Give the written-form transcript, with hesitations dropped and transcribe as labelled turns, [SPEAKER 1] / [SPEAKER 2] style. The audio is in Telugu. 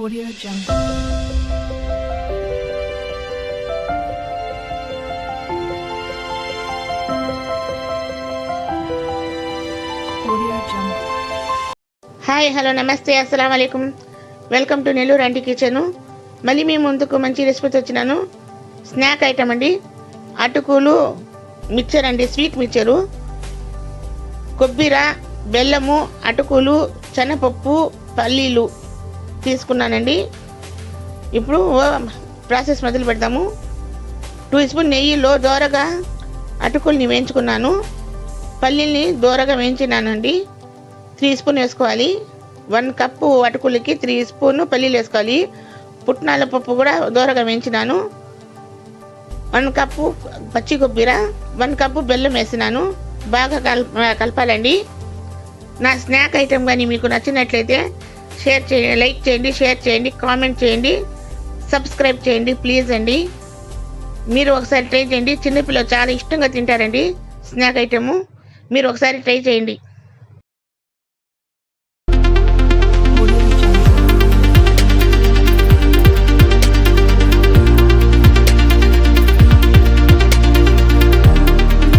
[SPEAKER 1] Audio Jungle.
[SPEAKER 2] హాయ్ హలో నమస్తే అస్సలం వాలేకుమ్. Welcome to Nellore aunty kitchen. మళ్ళీ మీ ముందుకు మంచి రెసిపీతో వచ్చినాను. స్నాక్ ఐటమ్ అండి, అటుకులు మిక్చర్ అండి, స్వీట్ మిక్చరు. కొబ్బరి, బెల్లము, అటుకులు, శనగపప్పు, పల్లీలు తీసుకున్నానండి. ఇప్పుడు ప్రాసెస్ మొదలు పెడతాము. 2 స్పూన్ నెయ్యిలో దోరగా అటుకుల్ని వేయించుకున్నాను. పల్లీల్ని దోరగా వేయించినానండి. 3 స్పూన్ వేసుకోవాలి. 1 కప్పు అటుకులకి 3 స్పూన్ పల్లీలు వేసుకోవాలి. పుట్నాల పప్పు కూడా దోరగా వేయించినాను. 1 కప్పు పచ్చి కొబ్బరి, 1 కప్పు బెల్లం వేసినాను. బాగా కలపాలండి. నా స్నాక్ ఐటమ్ కానీ మీకు నచ్చినట్లయితే షేర్ చేయండి, లైక్ చేయండి, షేర్ చేయండి, కామెంట్ చేయండి, సబ్స్క్రైబ్ చేయండి ప్లీజ్ అండి. మీరు ఒకసారి ట్రై చేయండి. చిన్నపిల్లలు చాలా ఇష్టంగా తింటారండి స్నాక్ ఐటము. మీరు ఒకసారి ట్రై చేయండి.